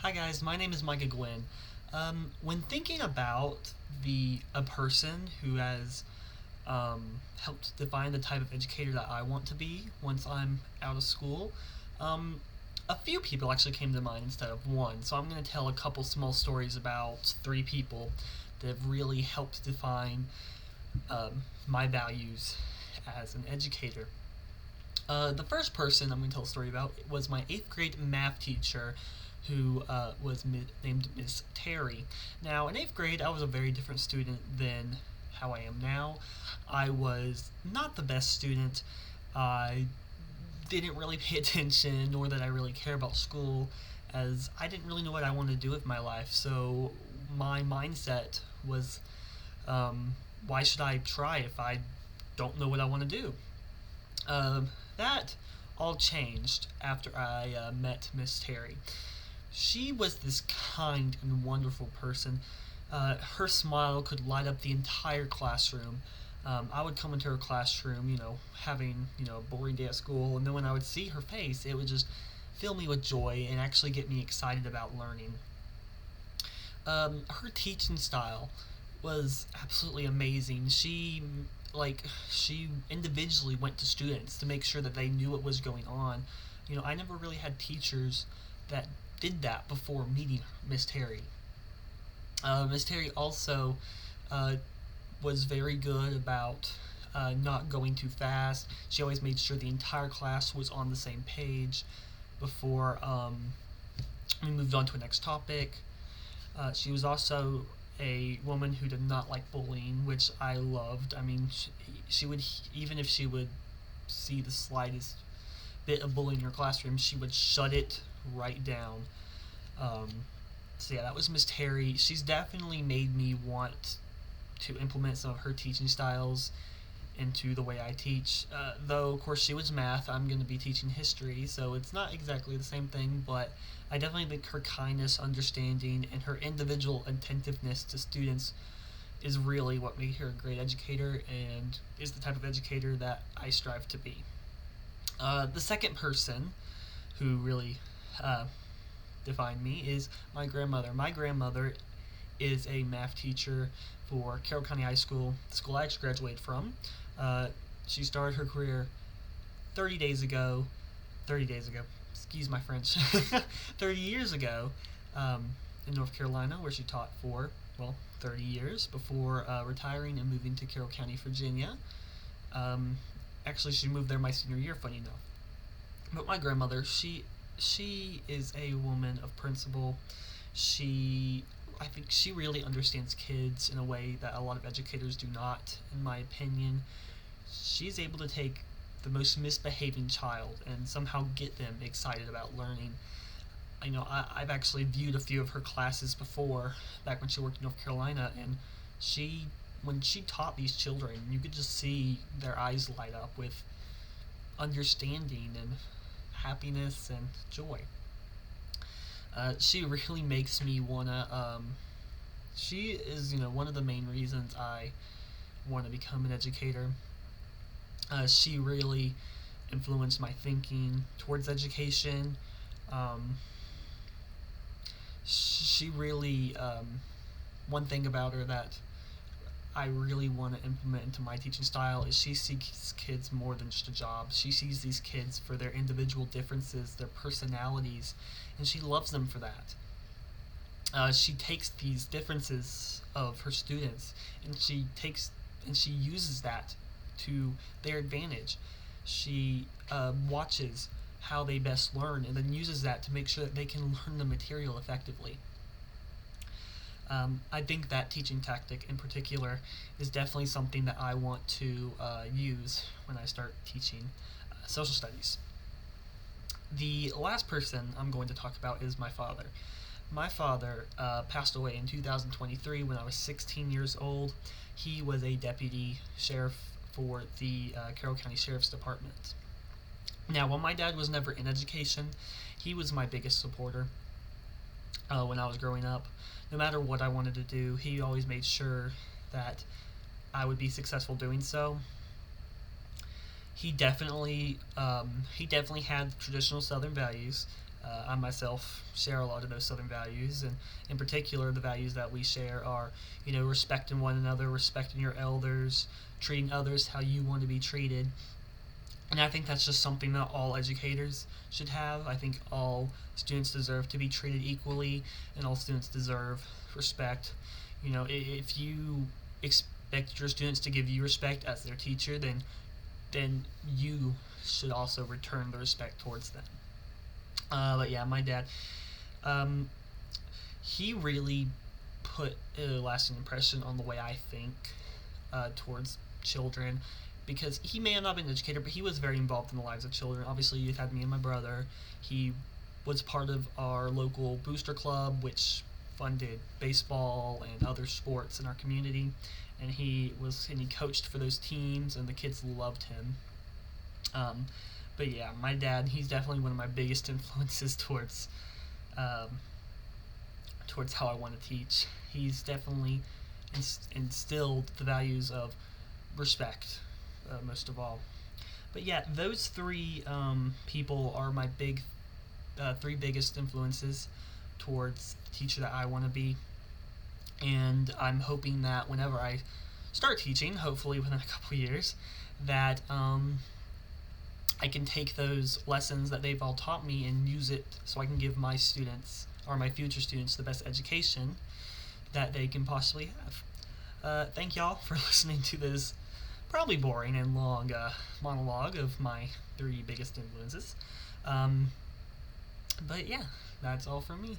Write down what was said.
Hi guys, my name is Micah Gwynn. When thinking about a person who has helped define the type of educator that I want to be once I'm out of school, um, a few people actually came to mind instead of one. So I'm going to tell a couple small stories about three people that have really helped define my values as an educator. The first person I'm going to tell a story about was my 8th grade math teacher who was named Miss Terry. Now, in 8th grade, I was a very different student than how I am now. I was not the best student. I didn't really pay attention, nor did I really care about school, as I didn't really know what I wanted to do with my life. So my mindset was, why should I try if I don't know what I want to do? That all changed after I met Miss Terry. She was this kind and wonderful person. Her smile could light up the entire classroom. I would come into her classroom, having a boring day at school, and then when I would see her face, it would just fill me with joy and actually get me excited about learning. Her teaching style was absolutely amazing. She individually went to students to make sure that they knew what was going on. I never really had teachers that did that before meeting Miss Terry. Miss Terry also was very good about not going too fast. She always made sure the entire class was on the same page before we moved on to the next topic. She was also a woman who did not like bullying, which I loved. I mean, she would, even if she would see the slightest bit of bullying in her classroom, she would shut it right down. So yeah, that was Miss Terry. She's definitely made me want to implement some of her teaching styles into the way I teach. Though, of course, she was math. I'm going to be teaching history, so it's not exactly the same thing, but I definitely think her kindness, understanding, and her individual attentiveness to students is really what made her a great educator and is the type of educator that I strive to be. The second person who really defined me is my grandmother. My grandmother is a math teacher for Carroll County High School, the school I actually graduated from. She started her career 30 days ago, excuse my French, 30 years ago in North Carolina, where she taught for, 30 years before retiring and moving to Carroll County, Virginia. Actually, she moved there my senior year, funny enough. But my grandmother, she is a woman of principle. I think she really understands kids in a way that a lot of educators do not, in my opinion. She's able to take the most misbehaving child and somehow get them excited about learning. I've actually viewed a few of her classes before, back when she worked in North Carolina, and when she taught these children, you could just see their eyes light up with understanding and happiness and joy. She really makes me wanna. She is, one of the main reasons I want to become an educator. She really influenced my thinking towards education. She really, one thing about her that I really want to implement into my teaching style is she sees kids more than just a job. She sees these kids for their individual differences, their personalities, and she loves them for that. She takes these differences of her students and she uses that to their advantage. She watches how they best learn and then uses that to make sure that they can learn the material effectively. I think that teaching tactic in particular is definitely something that I want to use when I start teaching social studies. The last person I'm going to talk about is my father. My father passed away in 2023 when I was 16 years old. He was a deputy sheriff for the Carroll County Sheriff's Department. Now, while my dad was never in education, he was my biggest supporter when I was growing up. No matter what I wanted to do, he always made sure that I would be successful doing so. He definitely had traditional Southern values. I myself share a lot of those Southern values, and in particular, the values that we share are, respecting one another, respecting your elders, treating others how you want to be treated. And I think that's just something that all educators should have. I think all students deserve to be treated equally, and all students deserve respect. If you expect your students to give you respect as their teacher, then you should also return the respect towards them. But yeah, my dad, um, he really put a lasting impression on the way I think towards children, because he may have not been an educator, but he was very involved in the lives of children. Obviously, you had me and my brother. He was part of our local booster club, which funded baseball and other sports in our community, and he coached for those teams, and the kids loved him. Um, but yeah, my dad, he's definitely one of my biggest influences um, towards how I want to teach. He's definitely instilled the values of respect, most of all. But yeah, those three people are my three biggest influences towards the teacher that I want to be. And I'm hoping that whenever I start teaching, hopefully within a couple years, that I can take those lessons that they've all taught me and use it so I can give my students, or my future students, the best education that they can possibly have. Thank y'all for listening to this probably boring and long monologue of my three biggest influences. But yeah, that's all from me.